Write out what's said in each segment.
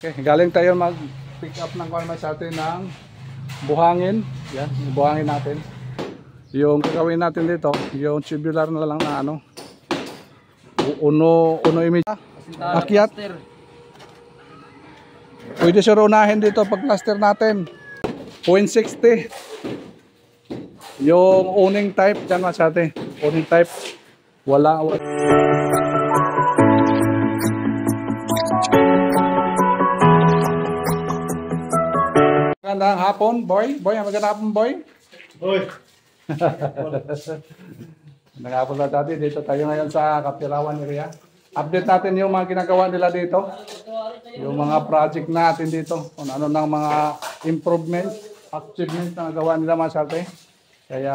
Okay, galing tayo mag-pick up ng kwan sa atin ng buhangin. Yan, yung buhangin natin. Yung gagawin natin dito, yung tubular na lang na ano. Uno image. Akyat. Pwede siya unahin dito pag cluster natin. 0.60. Yung owning type dyan sa atin. Owning type. Wala. Magandang hapon, boy. Boy, magandang hapon, boy. Boy. Magandang hapon na dati. Dito tayo ngayon sa Kapirawan area. Update natin yung mga ginagawa nila dito. Yung mga project natin dito. Kung ano ng mga improvements, achievements na nagawa nila mga sarte. Kaya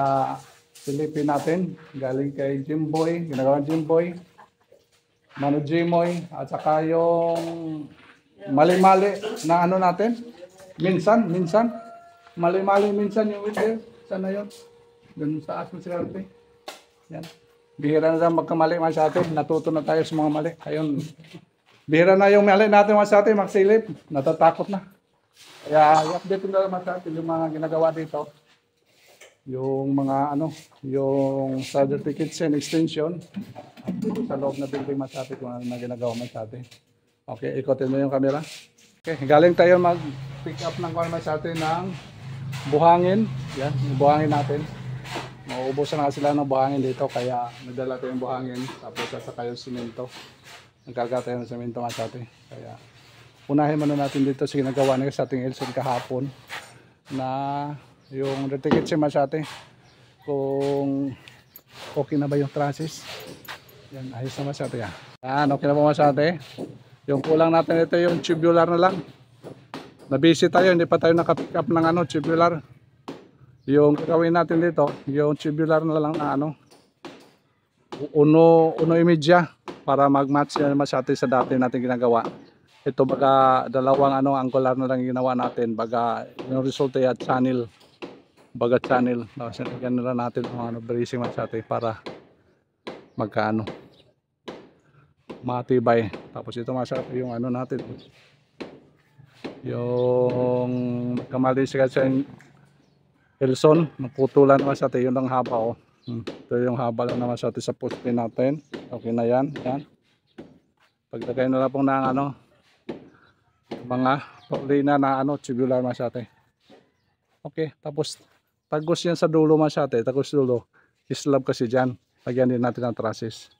silipin natin. Galing kay Jimboy. Ginagawa Jimboy. Mano Jimoy. At saka yung mali-mali na ano natin. Minsan. Mali-mali minsan yung winter. Sana yun. Doon sa asmo si Arte. Yan. Bihira na lang magkamali mga sa atin. Natuto na tayo sa mga mali. Ayun. Bihira na yung mali natin mga sa atin. Magsilip. Natatakot na. Kaya i-update na lang mga sa atin yung mga ginagawa dito. Yung mga ano. Yung certificates and extension. Dito sa loob na building mga sa atin. Kung ano na ginagawa mga sa atin. Okay. Ikotin mo yung camera. Okay. Galing tayo mag-pick up ng kwan sa atin ng buhangin. Yan. Yung buhangin natin. Mauubusan na sila ng buhangin dito kaya nadala tayo yung buhangin tapos sasaka yung simento. Nagkarga tayo ng simento nga sa atin. Kaya unahin muna natin dito sa ginagawa nila sa ating Elson kahapon na yung retikit siya sa atin kung okay na ba yung trusses. Yan, ayos naman sa atin. Yan, okay na ba sa atin? Yung kulang natin ito yung tubular na lang. Nabisi tayo, hindi pa tayo nakapick up ng ano, tubular. Yung gagawin natin dito, yung tubular na lang na ano, uno imidya para mag-match yan masyati sa dati natin ginagawa. Ito baga dalawang ano, angular na lang ginawa natin, baga yung resulta ya channel, baga channel. Yan na natin yung ano, bracing masyati para magkaano, matibay. Tapos ito masyati yung ano natin, yung kamali siya sa Elson, naputulan naman sa atin, yun lang haba oh. Ito yung haba lang naman sa atin sa poste natin. Okay na yan, yan. Pagtagay na lang po ng ano, mga paulina na ano, tubular naman sa atin. Okay, tapos tagos yan sa dulo naman sa atin, tagos dulo. Islab kasi dyan, lagyan din natin ang trusses.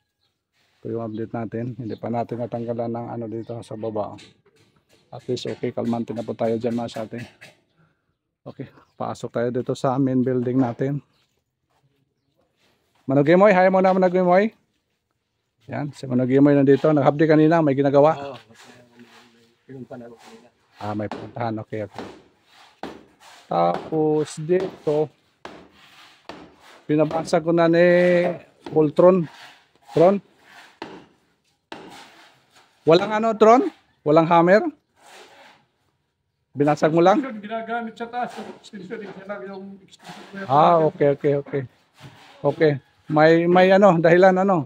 Ito yung update natin, hindi pa natin natanggalan ng ano dito sa baba. At least okay, kalmante na po tayo dyan mga sa atin. Okay, pasok tayo dito sa main building natin. Manugimoy, hi mo na Manugimoy. Yan, si Manugimoy nandito. Naghabdi kanina, may ginagawa. May puntahan, okay. Tapos dito, pinabasa ko na ni Voltron. Tron? Walang ano, Tron? Walang hammer? Binasag mo lang? Ginagamit sa taas. Okay. Okay. May ano, dahilan ano.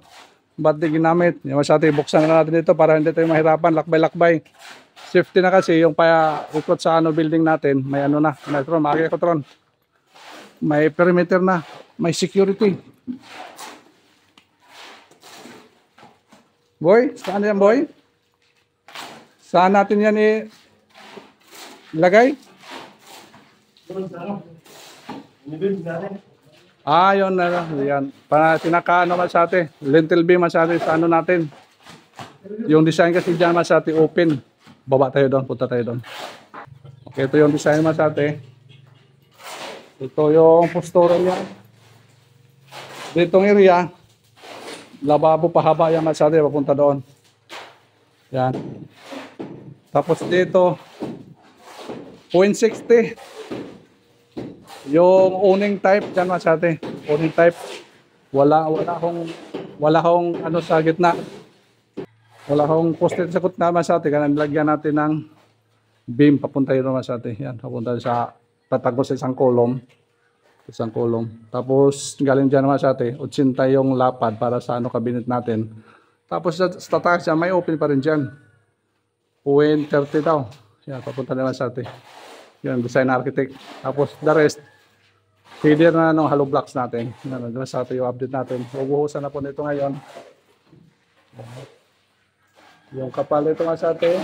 Ba't di ginamit? Yung masyati, buksan na natin dito para hindi tayo mahirapan. Lakbay. Safety na kasi yung ikot sa ano building natin. May ano na. May Tron, makakaya ko Tron. May perimeter na. May security. Boy, saan yan boy? Saan natin yan ilagay? Yun na lang. Yan. Pinaka-ano masate. Lintel beam masate sa ano natin. Yung design kasi dyan masate open. Baba tayo doon. Punta tayo doon. Okay, ito yung design masate. Ito yung postura niya. Ditong area. Lababo pahaba yan masate. Papunta doon. Yan. Tapos dito. 0.60. Yung owning type dyan sa atin. Owning type. Wala akong ano sa gitna. Wala akong poste sa gitna sa atin. Kaya nilagyan natin ng beam. Papunta yun naman sa atin. Yan. Papunta sa tatagos sa isang kolom. Tapos galing dyan naman sa atin. 80 yung lapad para sa ano cabinet natin. Tapos sa taas dyan, may open pa rin dyan. 0.30 daw. Yan, papunta naman sa atin. Yan, design architect. Tapos the rest, feeder na ng hollow blocks natin. Yan, naman sa atin yung update natin. Ubuhusan na po nito ngayon. Yung kapal ito nga sa atin,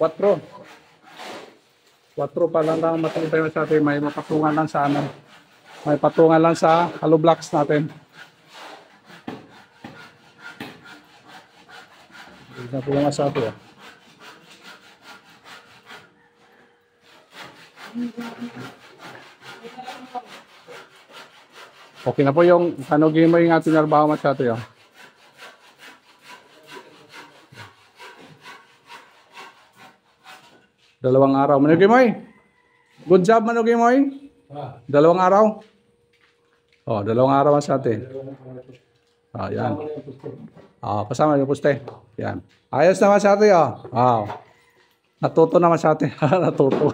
4. 4 pa lang matibay sa atin. May mapatungan lang sa ano. May patungan lang sa hollow blocks natin. Ito po yung sa atin. Okay na po yung kanugin mo yung ating narbaho masyado yun. Dalawang araw. Manugimoy. Good job, Manugimoy. 2 araw. Oh, 2 araw sa atin. Oh, yan. Oh, kasama yung poste. Yan. Ayos naman sa atin, oh. Wow. Natuto naman sa atin. Natuto.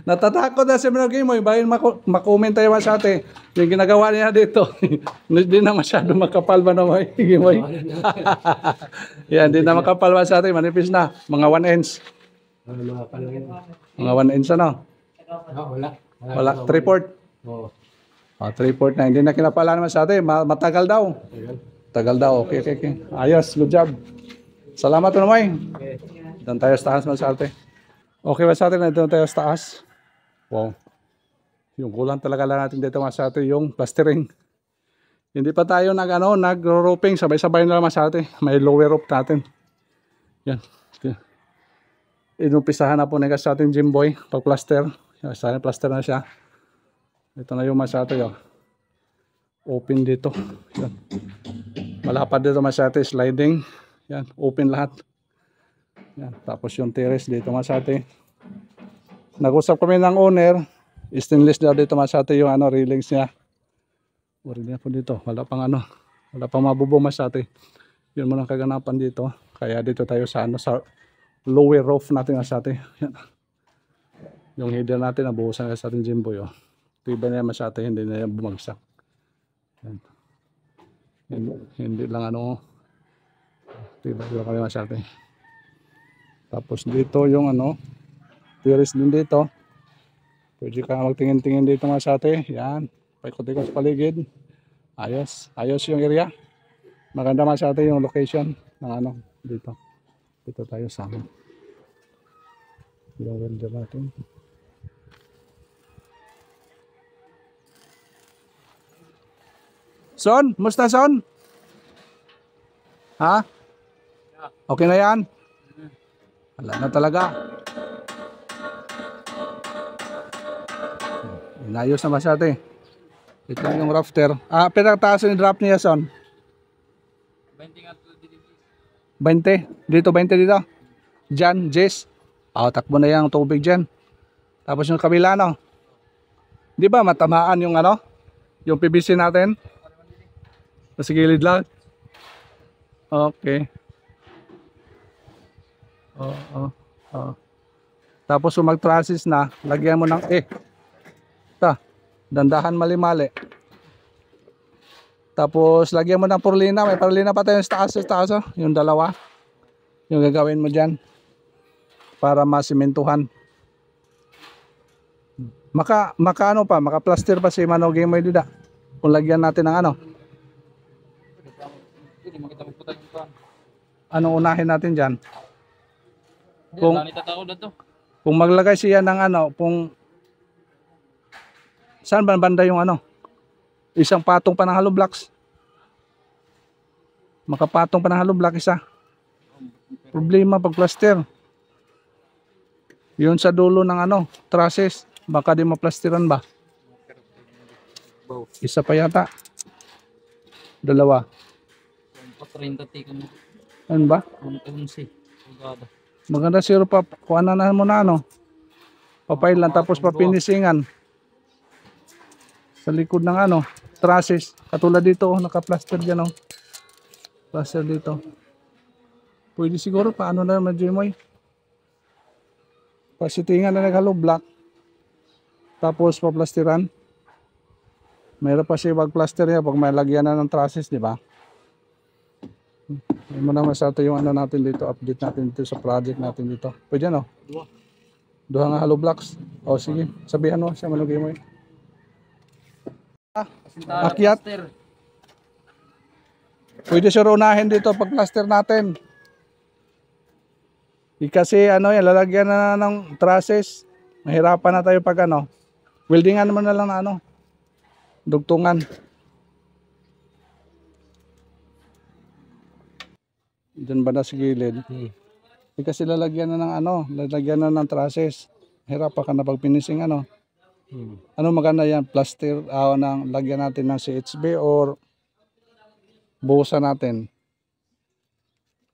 Natatakot na si Manugimoy. Bayan makomment tayo sa atin. Yung ginagawa niya dito. Hindi na masyado makapal ba naman, Gimoy? Yan, hindi na makapal ba sa atin. Manipis na. Mga 1 inch. Mga 1 inch ano? Wala. 3/4. Oo. 3/4 na. Hindi na kinapala naman sa atin. Matagal daw. Tagal daw. Okay. Ayos. Good job. Salamat naman. Doon tayo sa taas sa atin. Okay ba sa atin? Doon tayo sa taas. Wow. Yung kulang talaga lang natin dito sa atin. Yung plastering. Hindi pa tayo nag-roofing. Sabay-sabay na naman sa atin. May lower roof natin. Yan. Inumpisahan na po na sa ating Jimboy pag-plaster. Sana plaster na siya. Ito na yung masyado yun. Open dito. Yan. Malapad dito masyado. Sliding. Yan. Open lahat. Yan. Tapos yung terrace dito masyado. Nag-usap kami ng owner. Stainless daw dito masyado yung railings niya. Wala na po dito. Wala pang mabubong masyado. Yun muna kaganapan dito. Kaya dito tayo sa sa lower roof natin sa atin. Yan. Yung header natin nabuhusan sa ating Jimboy. Oh. Tiba na naman sa atin, hindi na yan bumagsak. Yan. Hindi lang tiba kami sa atin. Tapos dito yung terrace din dito. Pwede ka magtingin-tingin dito mga sa atin. Yan. Paikot-ikot sa paligid. Ayos. Ayos yung area. Maganda mga sa atin yung location ng dito. Dito tayo sa yung welder natin. Son, musta Son? Ha? Okay na yan? Wala na talaga. Inayos na masyado eh. Ito yung rafter. Pero taas yung draft niya Son? 20. Dito 20 dito. Diyan, Jess. Takbo na yung tubig diyan. Tapos yung kabila Di ba matamaan yung yung PVC natin? Sa gilid lang. Okay. Tapos kung mag-traces na, lagyan mo ng dandahan mali-mali. Tapos lagyan mo ng purlina, may purlina pa tayo sa taas, yung 2. Yung gagawin mo diyan para masimentuhan. Maka-plaster pa si Manuging mo dida. Kung lagyan natin ng Anong unahin natin diyan? Kung maglagay siya ng kung saan banda yung isang patong pa ng hollow blocks. Makapatong pa ng hollow block isa. Problema pag plaster. Yun sa dulo ng trusses. Baka di maplasteran ba? Isa pa yata. 2. Ano ba? Maganda siguro pa. Kuha na mo na papail lang tapos papinisingan. Sa likod ng trusses. Katulad dito naka-plaster dyan plaster dito. Pwede siguro paano na naman Jimoy. Pasitingan na nag-hollow block. Tapos paplasteran. Mayroon pa siya pag-plaster niya pag may lagyan na ng trusses, di ba? Hindi mo naman sa ito yung ano natin dito, update natin dito sa project natin dito. Pwede no? Duha nga hollow blocks. O sige, sabihan mo siya manugay mo. Akyat. Pwede siya unahin dito pag plaster natin. Kasi ano yan, lalagyan na ng trusses. Mahirapan na tayo pag ano. Weldingan naman na lang na ano. Dugtungan. Diyan ba na sa gilid? Kasi lalagyan na ng ano, lalagyan na ng trusses. Hirap pa ka na pag finishing ano. Ano maganda yan? Plaster, ng lagyan natin ng CHB or buhusan natin.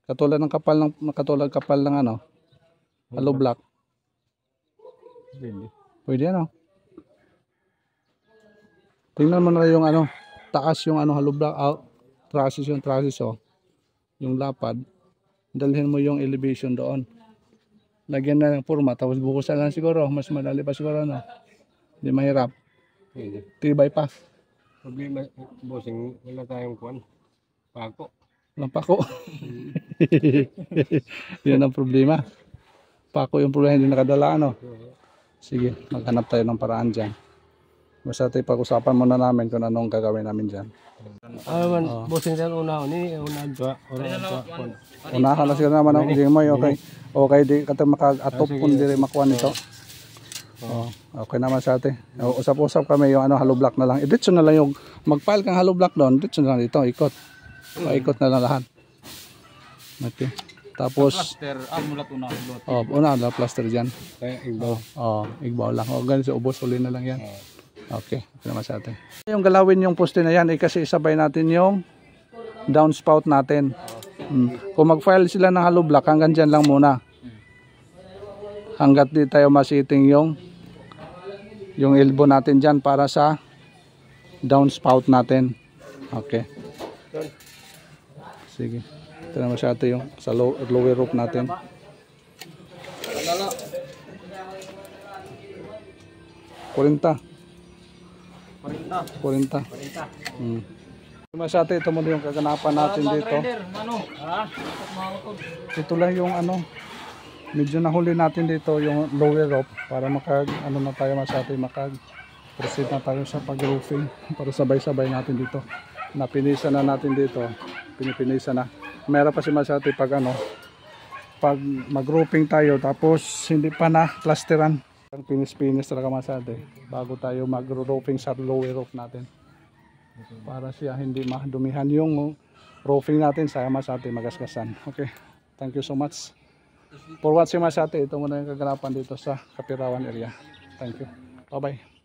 Katulad kapal ng ano, hollow block. Pwede ano. Tingnan mo na yung ano, taas yung ano hollow block, trusses oh. Yung lapad. Dalhin mo yung elevation doon. Lagyan na ng forma tapos buhusan lang siguro, mas madali pa siguro no. Hindi mahirap. Tibay pa. Problema, bossing, wala tayong kuwan. Pako. Walang pako. Yan ang problema. Pako yung problema, hindi nakadala ano. Sige, maghanap tayo ng paraan dyan. Basta tayo pag-usapan muna namin kung anong gagawin namin dyan. Bossing tayo una-una. Unahan na siguro naman ang mo. Okay. Okay, di ka maka-atop kung di rin makuha nito. Okay naman sa atin. Usap-usap kami yung ano, hollow block na lang. Ditso na lang yung mag-file kang hollow block doon. Ditso na lang dito, ikot. Paikot na lang lahat. Okay. Tapos Plaster, mulat una. una na plaster diyan. Kaya igbaw. Igbaw lang. Ganun ubos uli na lang yan. Okay, okay naman sa atin. Yung galawin yung poste na yan, kasi isabay natin yung downspout natin. Kung mag-file sila ng hollow block, hanggang dyan lang muna. Hanggat di tayo masiting yung elbow natin dyan para sa downspout natin. Okay. Sige. Ito naman sa atin yung sa lower rope natin. 40. 40. Masate, ito muna yung kaganapan natin dito. Ito lang yung ano, medyo nahuli natin dito yung lower rope para ano na tayo masate, proceed na tayo sa pag-roofing para sabay-sabay natin dito. Napinisa na natin dito, pinipinisa na. Meron pa si masate pag ano, pag mag-roofing tayo tapos hindi pa na plasteran. Pinis-pinis talaga masate bago tayo mag-roofing sa lower roof natin. Para siya hindi madumihan yung roofing natin sa masate magasgasan. Okay, thank you so much for watching masate. Ito muna yung kaganapan dito sa Kapirawan area. Thank you. Bye bye.